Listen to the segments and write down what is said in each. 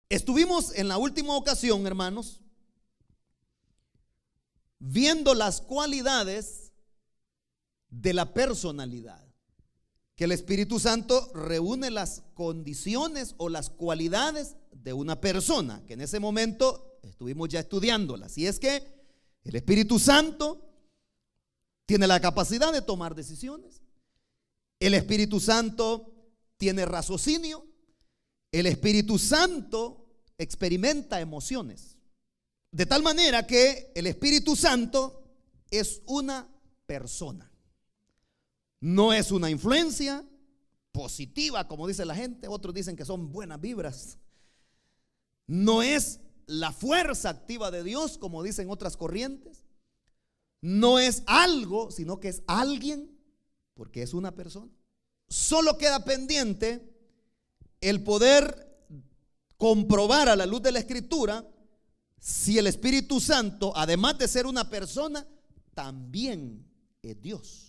Estuvimos en la última ocasión, hermanos, viendo las cualidades de la personalidad, que el Espíritu Santo reúne las condiciones o las cualidades de una persona, que en ese momento estuvimos ya estudiándolas. Y es que el Espíritu Santo tiene la capacidad de tomar decisiones, el Espíritu Santo tiene raciocinio, el Espíritu Santo experimenta emociones, de tal manera que el Espíritu Santo es una persona. No es una influencia positiva, como dice la gente. Otros dicen que son buenas vibras. No es la fuerza activa de Dios, como dicen otras corrientes. No es algo, sino que es alguien, porque es una persona. Solo queda pendiente el poder comprobar a la luz de la Escritura si el Espíritu Santo, además de ser una persona, también es Dios.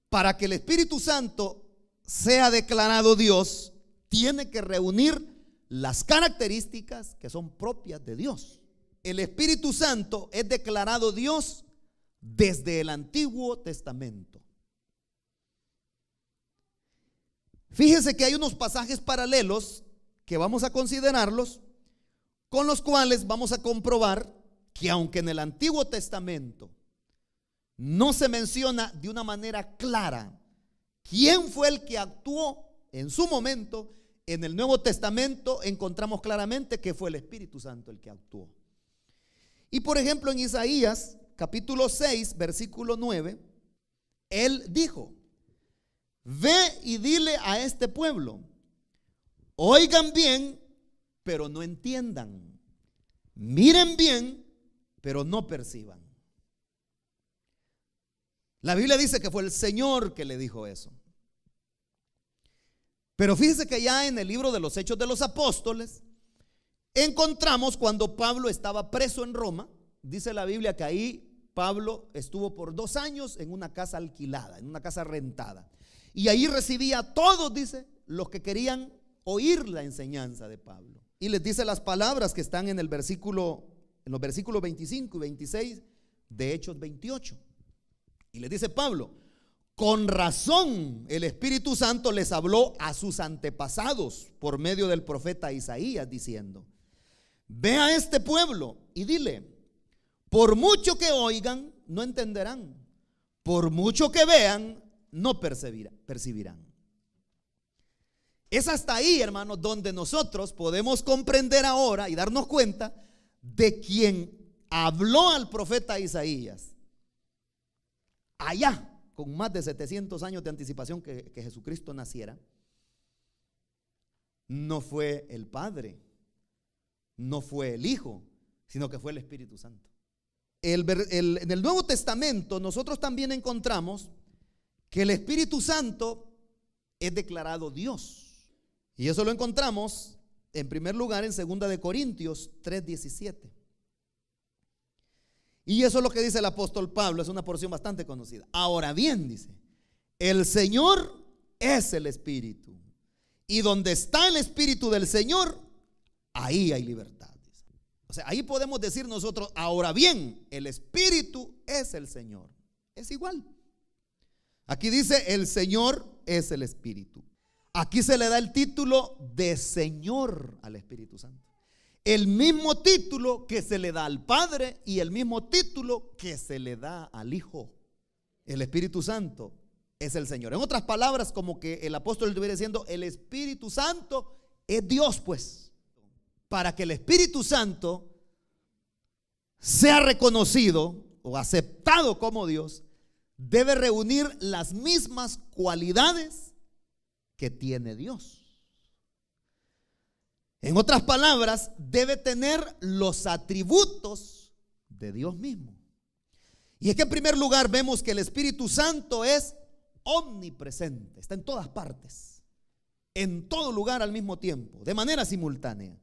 Para que el Espíritu Santo sea declarado Dios, tiene que reunir las características que son propias de Dios. El Espíritu Santo es declarado Dios desde el Antiguo Testamento. Fíjense que hay unos pasajes paralelos que vamos a considerarlos, con los cuales vamos a comprobar que aunque en el Antiguo Testamento no se menciona de una manera clara quién fue el que actuó en su momento, en el Nuevo Testamento encontramos claramente que fue el Espíritu Santo el que actuó. Y por ejemplo en Isaías capítulo 6 versículo 9, él dijo: ve y dile a este pueblo, oigan bien, pero no entiendan, miren bien, pero no perciban. La Biblia dice que fue el Señor que le dijo eso. Pero fíjese que ya en el libro de los Hechos de los Apóstoles encontramos cuando Pablo estaba preso en Roma. Dice la Biblia que ahí Pablo estuvo por 2 años en una casa alquilada, en una casa rentada. Y ahí recibía a todos, dice, los que querían oír la enseñanza de Pablo. Y les dice las palabras que están en el versículo, en los versículos 25 y 26 de Hechos 28. Y les dice Pablo: con razón el Espíritu Santo les habló a sus antepasados por medio del profeta Isaías, diciendo: ve a este pueblo y dile, por mucho que oigan, no entenderán, por mucho que vean, no percibirán. Es hasta ahí, hermanos, donde nosotros podemos comprender ahora y darnos cuenta de quien habló al profeta Isaías allá, con más de 700 años de anticipación que Jesucristo naciera. No fue el Padre, no fue el Hijo, sino que fue el Espíritu Santo. En el Nuevo Testamento nosotros también encontramos que el Espíritu Santo es declarado Dios. Y eso lo encontramos en primer lugar en 2 de Corintios 3:17. Y eso es lo que dice el apóstol Pablo, es una porción bastante conocida. Ahora bien, dice, el Señor es el Espíritu, y donde está el Espíritu del Señor, ahí hay libertad. Dice. O sea, ahí podemos decir nosotros, ahora bien, el Espíritu es el Señor. Es igual. Aquí dice, el Señor es el Espíritu. Aquí se le da el título de Señor al Espíritu Santo. El mismo título que se le da al Padre y el mismo título que se le da al Hijo. El Espíritu Santo es el Señor. En otras palabras, como que el apóstol estuviera diciendo, el Espíritu Santo es Dios, pues. Para que el Espíritu Santo sea reconocido o aceptado como Dios, debe reunir las mismas cualidades que tiene Dios. En otras palabras, debe tener los atributos de Dios mismo. Y es que en primer lugar vemos que el Espíritu Santo es omnipresente, está en todas partes, en todo lugar al mismo tiempo, de manera simultánea.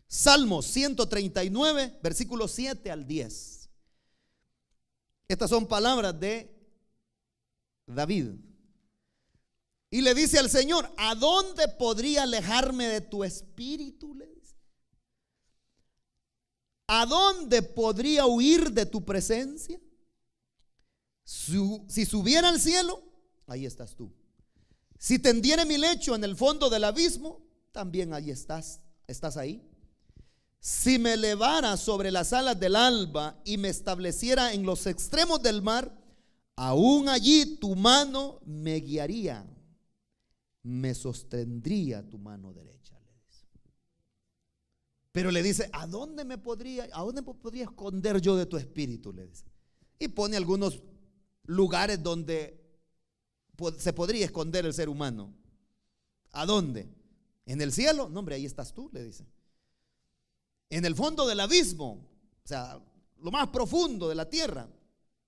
Salmos 139, versículos 7 al 10. Estas son palabras de David. Y le dice al Señor: ¿a dónde podría alejarme de tu espíritu? Le dice. ¿A dónde podría huir de tu presencia? Si subiera al cielo, ahí estás tú. Si tendiere mi lecho en el fondo del abismo, también ahí estás ahí. Si me elevara sobre las alas del alba y me estableciera en los extremos del mar, aún allí tu mano me guiaría, me sostendría tu mano derecha, le dice. Pero le dice: ¿a dónde podría esconder yo de tu espíritu? Le dice. Y pone algunos lugares donde se podría esconder el ser humano. ¿A dónde? ¿En el cielo? No, hombre, ahí estás tú, le dice. En el fondo del abismo, o sea, lo más profundo de la tierra.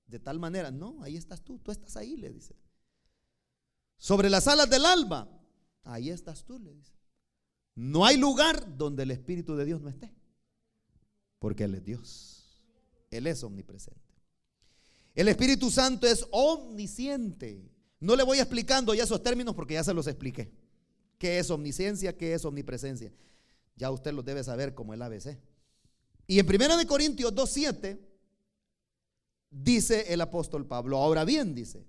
De tal manera, no, ahí estás tú estás ahí, le dice. Sobre las alas del alba, ahí estás tú, le dice. No hay lugar donde el Espíritu de Dios no esté, porque Él es Dios, Él es omnipresente. El Espíritu Santo es omnisciente. No le voy explicando ya esos términos porque ya se los expliqué. ¿Qué es omnisciencia? ¿Qué es omnipresencia? Ya usted los debe saber como el ABC. Y en 1 Corintios 2:7 dice el apóstol Pablo: ahora bien, dice,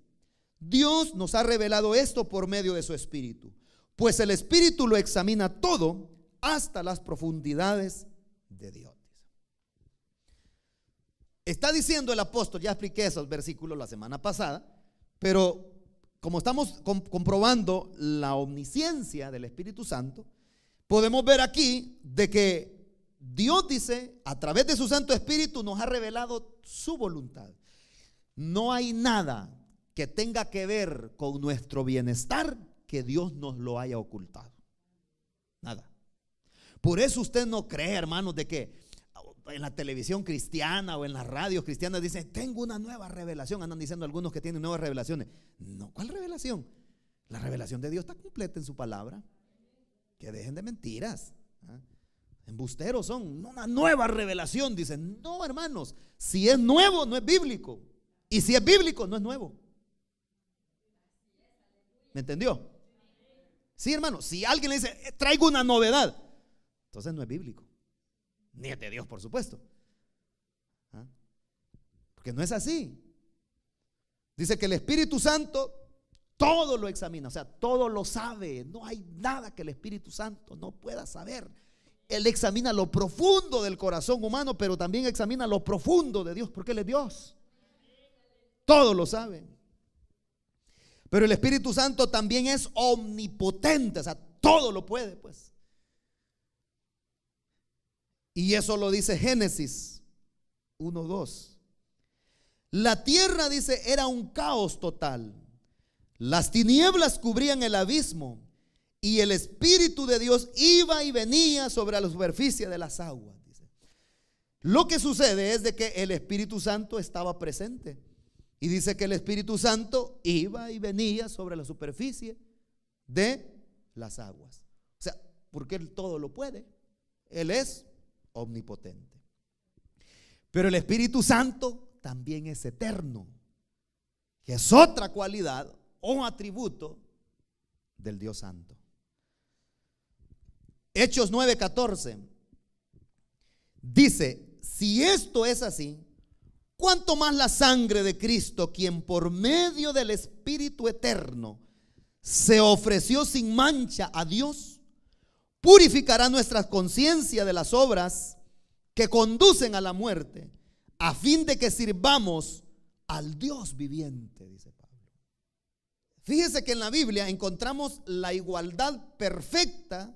Dios nos ha revelado esto por medio de su Espíritu, pues el Espíritu lo examina todo hasta las profundidades de Dios. Está diciendo el apóstol, ya expliqué esos versículos la semana pasada, pero como estamos comprobando la omnisciencia del Espíritu Santo, podemos ver aquí de que Dios dice, a través de su Santo Espíritu nos ha revelado su voluntad. No hay nada que tenga que ver con nuestro bienestar que Dios nos lo haya ocultado. Nada. Por eso usted no cree, hermanos, de que en la televisión cristiana o en las radios cristianas dicen: tengo una nueva revelación. Andan diciendo algunos que tienen nuevas revelaciones. No, ¿cuál revelación? La revelación de Dios está completa en su palabra. Que dejen de mentiras. Embusteros son. Una nueva revelación, dicen. No, hermanos, si es nuevo no es bíblico, y si es bíblico no es nuevo. ¿Me entendió? Sí, hermano, si alguien le dice: traigo una novedad, entonces no es bíblico, ni es de Dios, por supuesto. Porque no es así. Dice que el Espíritu Santo todo lo examina, o sea, todo lo sabe. No hay nada que el Espíritu Santo no pueda saber. Él examina lo profundo del corazón humano, pero también examina lo profundo de Dios, porque Él es Dios. Todo lo sabe. Pero el Espíritu Santo también es omnipotente, o sea, todo lo puede, pues. Y eso lo dice Génesis 1:2. La tierra, dice, era un caos total. Las tinieblas cubrían el abismo y el Espíritu de Dios iba y venía sobre la superficie de las aguas, dice. Lo que sucede es de que el Espíritu Santo estaba presente. Y dice que el Espíritu Santo iba y venía sobre la superficie de las aguas. O sea, porque Él todo lo puede. Él es omnipotente. Pero el Espíritu Santo también es eterno, que es otra cualidad o atributo del Dios Santo. Hechos 9:14 dice: si esto es así, ¿cuánto más la sangre de Cristo, quien por medio del Espíritu eterno se ofreció sin mancha a Dios, purificará nuestra conciencia de las obras que conducen a la muerte, a fin de que sirvamos al Dios viviente? Dice Pablo. Fíjese que en la Biblia encontramos la igualdad perfecta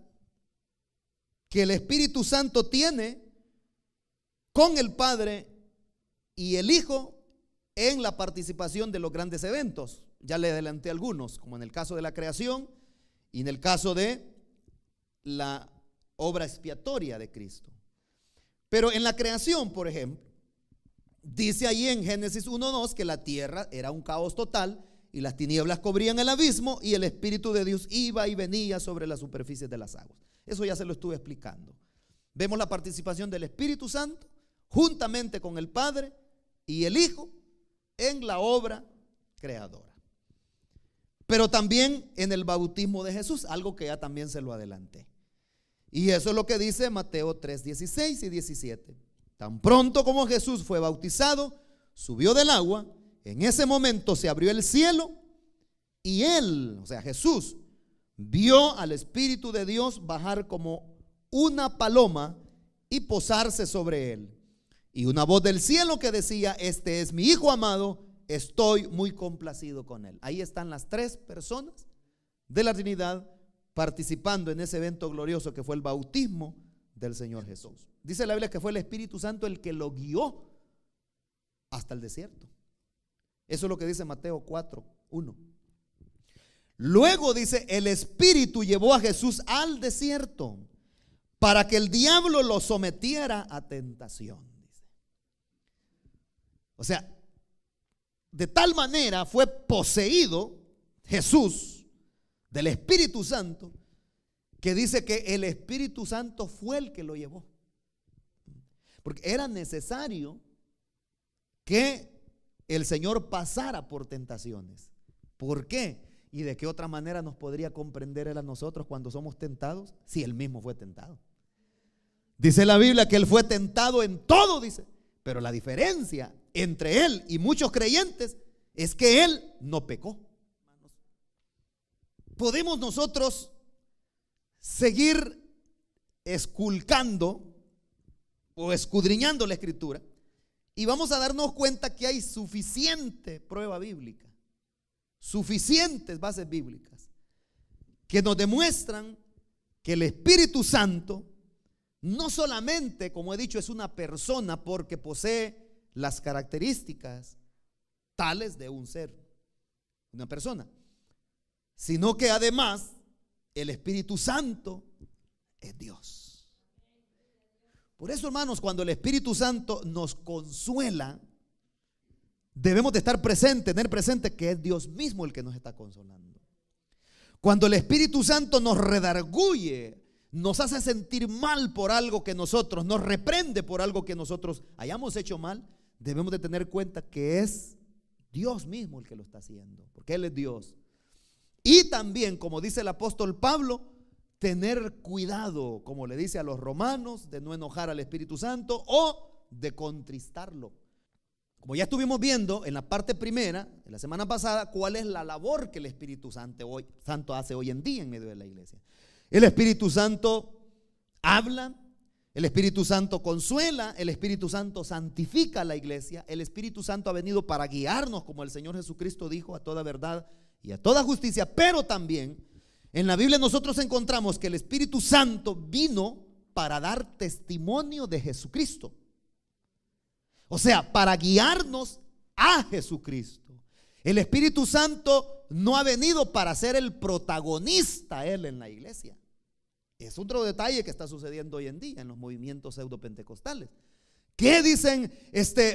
que el Espíritu Santo tiene con el Padre y el Hijo en la participación de los grandes eventos. Ya le adelanté algunos, como en el caso de la creación y en el caso de la obra expiatoria de Cristo. Pero en la creación, por ejemplo, dice ahí en Génesis 1:2 que la tierra era un caos total y las tinieblas cubrían el abismo y el Espíritu de Dios iba y venía sobre la superficie de las aguas. Eso ya se lo estuve explicando. Vemos la participación del Espíritu Santo juntamente con el Padre y el Hijo en la obra creadora. pero también en el bautismo de Jesús, algo que ya también se lo adelanté. Y eso es lo que dice Mateo 3, 16 y 17. Tan pronto como Jesús fue bautizado, subió del agua, en ese momento se abrió el cielo y él, o sea Jesús, vio al Espíritu de Dios bajar como una paloma y posarse sobre él. Y una voz del cielo que decía: este es mi Hijo amado, estoy muy complacido con él. Ahí están las tres personas de la Trinidad participando en ese evento glorioso que fue el bautismo del Señor Jesús. Dice la Biblia que fue el Espíritu Santo el que lo guió hasta el desierto. Eso es lo que dice Mateo 4, 1. Luego dice: el Espíritu llevó a Jesús al desierto para que el diablo lo sometiera a tentación. Dice. O sea, de tal manera fue poseído Jesús del Espíritu Santo, que dice que el Espíritu Santo fue el que lo llevó. Porque era necesario que el Señor pasara por tentaciones. ¿Por qué? ¿Y de qué otra manera nos podría comprender Él a nosotros cuando somos tentados? Si Él mismo fue tentado. Dice la Biblia que Él fue tentado en todo, dice. Pero la diferencia entre Él y muchos creyentes es que Él no pecó. Podemos nosotros seguir esculcando o escudriñando la Escritura y vamos a darnos cuenta que hay suficiente prueba bíblica, suficientes bases bíblicas que nos demuestran que el Espíritu Santo no solamente, como he dicho, es una persona porque posee las características tales de un ser, una persona, sino que además el Espíritu Santo es Dios. Por eso, hermanos, cuando el Espíritu Santo nos consuela, debemos de estar presentes, tener presente que es Dios mismo el que nos está consolando. Cuando el Espíritu Santo nos redarguye, nos hace sentir mal por algo que nosotros, nos reprende por algo que nosotros hayamos hecho mal, debemos de tener cuenta que es Dios mismo el que lo está haciendo, porque Él es Dios. Y también, como dice el apóstol Pablo, tener cuidado, como le dice a los romanos, de no enojar al Espíritu Santo o de contristarlo. Como ya estuvimos viendo en la parte primera, en la semana pasada, cuál es la labor que el Espíritu Santo hace hoy en día en medio de la iglesia. El Espíritu Santo habla, el Espíritu Santo consuela, el Espíritu Santo santifica a la iglesia, el Espíritu Santo ha venido para guiarnos, como el Señor Jesucristo dijo, a toda verdad y a toda justicia. Pero también en la Biblia nosotros encontramos que el Espíritu Santo vino para dar testimonio de Jesucristo. O sea, para guiarnos a Jesucristo. El Espíritu Santo no ha venido para ser el protagonista Él en la iglesia. Es otro detalle que está sucediendo hoy en día en los movimientos pseudopentecostales. ¿Qué dicen?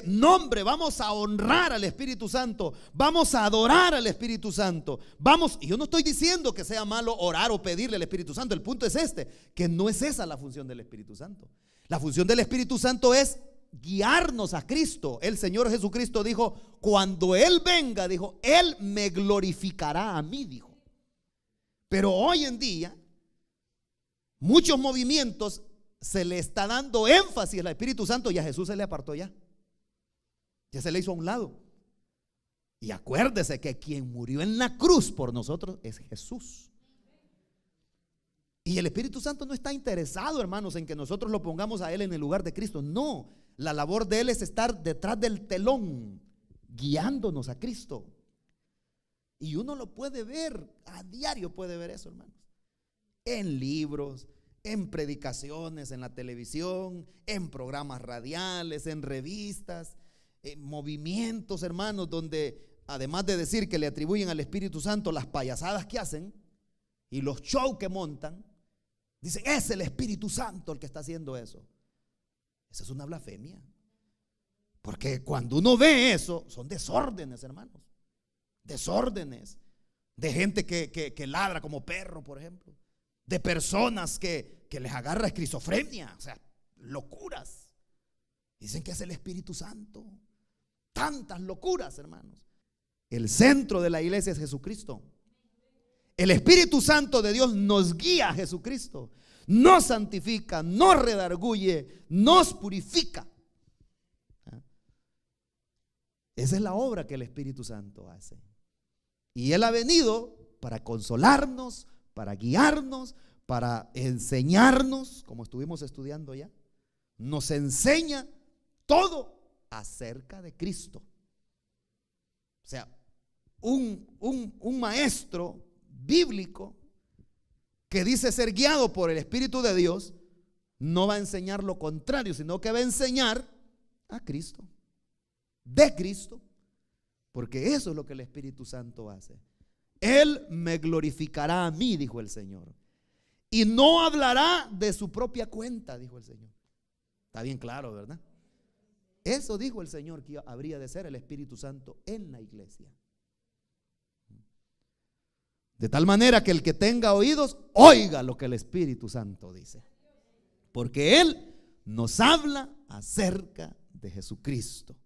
Nombre, vamos a honrar al Espíritu Santo, vamos a adorar al Espíritu Santo, y yo no estoy diciendo que sea malo orar o pedirle al Espíritu Santo. El punto es que no es esa la función del Espíritu Santo. La función del Espíritu Santo es guiarnos a Cristo. El Señor Jesucristo dijo: cuando Él venga, dijo, Él me glorificará a mí, dijo. Pero hoy en día muchos movimientos se le está dando énfasis al Espíritu Santo y a Jesús se le apartó ya se le hizo a un lado. Y acuérdese que quien murió en la cruz por nosotros es Jesús. Y el Espíritu Santo no está interesado, hermanos, en que nosotros lo pongamos a Él en el lugar de Cristo. No, la labor de Él es estar detrás del telón, guiándonos a Cristo. Y uno lo puede ver, a diario puede ver eso, hermanos. En libros, en predicaciones, en la televisión, en programas radiales, en revistas, en movimientos, hermanos, donde además de decir que le atribuyen al Espíritu Santo las payasadas que hacen y los shows que montan, dicen: es el Espíritu Santo el que está haciendo eso. Esa es una blasfemia. Porque cuando uno ve eso, son desórdenes, hermanos. Desórdenes de gente que ladra como perro, por ejemplo. De personas que les agarra esquizofrenia, o sea, locuras. Dicen que es el Espíritu Santo. Tantas locuras, hermanos. El centro de la iglesia es Jesucristo. El Espíritu Santo de Dios nos guía a Jesucristo, nos santifica, nos redarguye, nos purifica. Esa es la obra que el Espíritu Santo hace. Y Él ha venido para consolarnos, para guiarnos, para enseñarnos, como estuvimos estudiando ya. Nos enseña todo acerca de Cristo. O sea, un maestro bíblico que dice ser guiado por el Espíritu de Dios no va a enseñar lo contrario, sino que va a enseñar a Cristo, de Cristo, porque eso es lo que el Espíritu Santo hace. Él me glorificará a mí, dijo el Señor, y no hablará de su propia cuenta, dijo el Señor. Está bien claro, ¿verdad? Eso dijo el Señor que habría de ser el Espíritu Santo en la iglesia. De tal manera que el que tenga oídos, oiga lo que el Espíritu Santo dice. Porque Él nos habla acerca de Jesucristo.